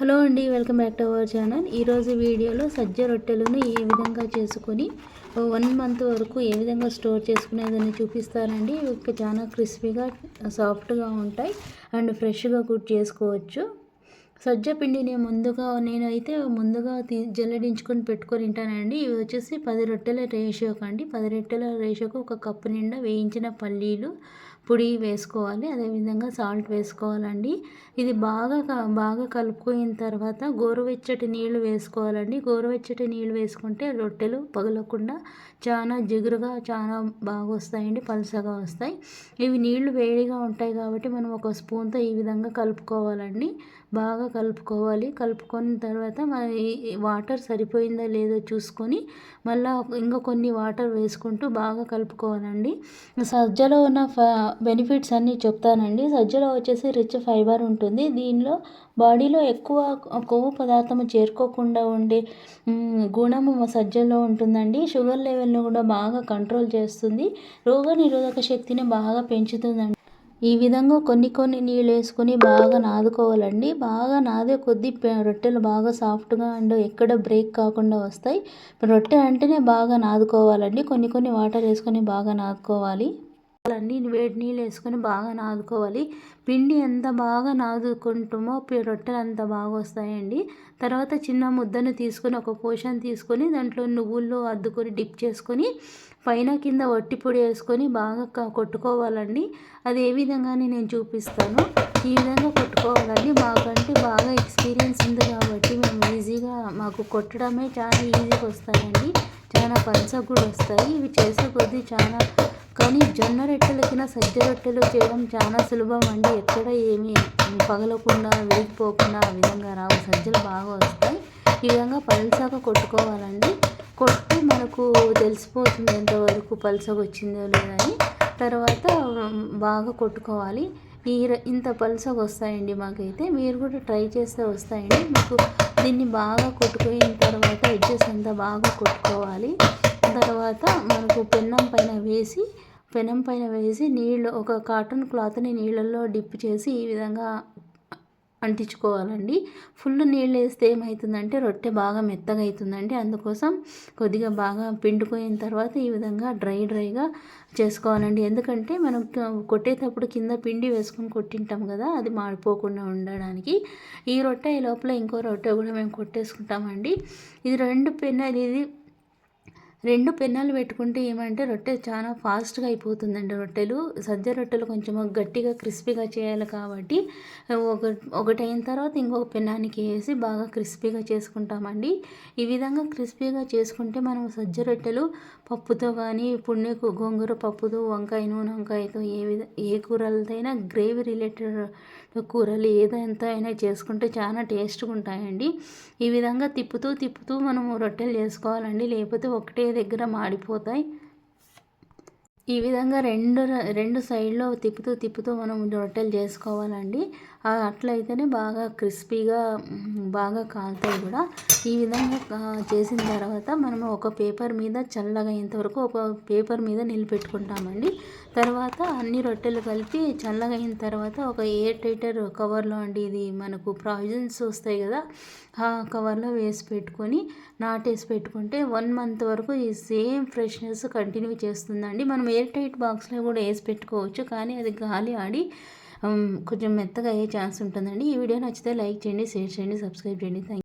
Hello అండి, welcome back to our channel. ఈరోజు వీడియోలో సజ్జ రొట్టెలను ఏ విధంగా చేసుకొని 1 మంత్ వరకు ఏ విధంగా స్టోర్ చేసుకునేదని చూపిస్తానండి. ఇవి చాలా క్రిస్పీగా సాఫ్ట్గా ఉంటాయి అండ్ ఫ్రెష్గా కుక్ చేసుకోవచ్చు. సజ్జ పిండిని నేనైతే ముందుగా జల్లడించుకొని పెట్టుకొని ఉంటానండి. ఇవి వచ్చేసి 10 రొట్టెల రేషియోకి అండి. 10 రొట్టెల రేషియోకి 1 కప్పు నిండా వేయించిన పల్లీలు పొడి వేసుకోవాలి. అదేవిధంగా సాల్ట్ వేసుకోవాలండి. ఇది బాగా కలుపుకున్న తర్వాత గోరువెచ్చటి నీళ్లు వేసుకోవాలండి. గోరువెచ్చటి నీళ్లు వేసుకుంటే రొట్టెలు పగలకుండా చాలా జిగురుగా చాలా బాగా వస్తాయండి, పలుచగా వస్తాయి. ఇవి నీళ్లు వేడిగా ఉంటాయి కాబట్టి మనం ఒక స్పూన్తో ఈ విధంగా కలుపుకోవాలండి. బాగా కలుపుకోవాలి. కలుపుకున్న తర్వాత మరి వాటర్ సరిపోయిందో లేదో చూసుకొని మళ్ళీ ఇంకా కొన్ని వాటర్ వేసుకుంటూ బాగా కలుపుకోవాలండి. సజ్జలో ఉన్న బెనిఫిట్స్ అన్నీ చెప్తానండి. సజ్జలో వచ్చేసి రిచ్ ఫైబర్ ఉంటుంది. దీనిలో బాడీలో ఎక్కువ కొవ్వు పదార్థం చేరుకోకుండా ఉండే గుణము సజ్జలో ఉంటుందండి. షుగర్ లెవెల్ను కూడా బాగా కంట్రోల్ చేస్తుంది. రోగనిరోధక శక్తిని బాగా పెంచుతుందండి. ఈ విధంగా కొన్ని నీళ్ళు వేసుకొని బాగా నాదుకోవాలండి. బాగా నాదే కొద్దీ రొట్టెలు బాగా సాఫ్ట్గా అండ్ ఎక్కడ బ్రేక్ కాకుండా వస్తాయి. రొట్టె అంటేనే బాగా నాదుకోవాలండి. కొన్ని వాటర్ వేసుకొని బాగా నాదుకోవాలి. వేడి నీళ్ళు వేసుకొని బాగా నాదుకోవాలి. పిండి ఎంత బాగా నాదుకుంటామో రొట్టెలు అంత బాగా వస్తాయండి. తర్వాత చిన్న ముద్దను తీసుకొని ఒక పోషన్ తీసుకొని దాంట్లో నువ్వుల్లో అద్దుకొని డిప్ చేసుకొని పైన కింద వట్టి పొడి వేసుకొని బాగా కొట్టుకోవాలండి. అది ఏ విధంగా నేను చూపిస్తాను. ఈ విధంగా కొట్టుకోవాలండి. మాకంటే బాగా ఎక్స్పీరియన్స్ ఉంది కాబట్టి మేము ఈజీగా మాకు కొట్టడమే చాలా ఈజీగా వస్తాయండి. చాలా పలుచగా కూడా వస్తాయి. ఇవి చేసే కొద్దీ చాలా కానీ జొన్న రొట్టెలకిన సజ్జ రొట్టెలు చేయడం చాలా సులభం అండి. ఎక్కడ ఏమీ పగలకుండా విరిగిపోకుండా ఆ విధంగా రావు. సజ్జలు బాగా వస్తాయి. ఈ విధంగా పలుచగా కొట్టుకోవాలండి. కొట్టి మనకు తెలిసిపోతుంది ఎంతవరకు పలుచగా వచ్చిందో లేదని. తర్వాత బాగా కొట్టుకోవాలి. ఇంత పలుచగా వస్తాయండి మాకైతే. మీరు కూడా ట్రై చేస్తే వస్తాయండి. మీకు దీన్ని బాగా కొట్టుకున్న తర్వాత ఎడ్జెస్ అంతా బాగా కొట్టుకోవాలి. తర్వాత మనకు పెనం పైన వేసి నీళ్ళు ఒక కాటన్ క్లాత్ని నీళ్ళల్లో డిప్ చేసి ఈ విధంగా అంటించుకోవాలండి. ఫుల్ నీళ్ళు వేస్తే ఏమవుతుందంటే రొట్టె బాగా మెత్తగా అవుతుందండి. అందుకోసం కొద్దిగా బాగా పిండుకున్న తర్వాత ఈ విధంగా డ్రైగా చేసుకోవాలండి. ఎందుకంటే మనం కొట్టేటప్పుడు కింద పిండి వేసుకొని కొట్టింటాం కదా, అది మాడిపోకుండా ఉండడానికి. ఈ రొట్టె లోపల ఇంకో రొట్టె కూడా మేము కొట్టేసుకుంటామండి. ఇది 2 పెన్నాలు పెట్టుకుంటే ఏమంటే రొట్టె చాలా ఫాస్ట్గా అయిపోతుందండి. సజ్జ రొట్టెలు కొంచెం గట్టిగా క్రిస్పీగా చేయాలి కాబట్టి ఒకటి అయిన తర్వాత ఇంకొక పెన్నానికి వేసి బాగా క్రిస్పీగా చేసుకుంటామండి. ఈ విధంగా క్రిస్పీగా చేసుకుంటే మనం సజ్జ రొట్టెలు పప్పుతో కానీ గోంగూర పప్పుతో, వంకాయ నూనె వంకాయతో ఏ కూరలతో అయినా గ్రేవీ రిలేటెడ్ కూరలు ఏదంతా అయినా చేసుకుంటే చాలా టేస్ట్గా ఉంటాయండి. ఈ విధంగా తిప్పుతూ మనము రొట్టెలు చేసుకోవాలండి. లేకపోతే ఒకటే దగ్గర మాడిపోతాయి. ఈ విధంగా రెండు సైడ్లో తిప్పుతూ మనం రొట్టెలు చేసుకోవాలండి. అట్లయితేనే బాగా క్రిస్పీగా బాగా కాలుతాయి కూడా. ఈ విధంగా చేసిన తర్వాత మనము ఒక పేపర్ మీద చల్లగా అయ్యేంతవరకు ఒక పేపర్ మీద నిలబెట్టుకుంటామండి. తర్వాత అన్ని రొట్టెలు కలిపి చల్లగా అయిన తర్వాత ఒక ఎయిర్ టైటర్ కవర్లో అండి, ఇది మనకు ప్రావిజన్స్ వస్తాయి కదా, ఆ కవర్లో వేసి పెట్టుకొని నాటేసి పెట్టుకుంటే 1 మంత్ వరకు ఈ సేమ్ ఫ్రెష్నెస్ కంటిన్యూ చేస్తుందండి. మనం ఎయిర్ టైట్ బాక్స్లో కూడా వేసి పెట్టుకోవచ్చు, కానీ అది గాలి ఆడి కొంచెం మెత్తగా అయ్యే ఛాన్స్ ఉంటుందండి. ఈ వీడియో నచ్చితే లైక్ చేయండి, షేర్ చేయండి, సబ్స్క్రైబ్ చేయండి. Thank you.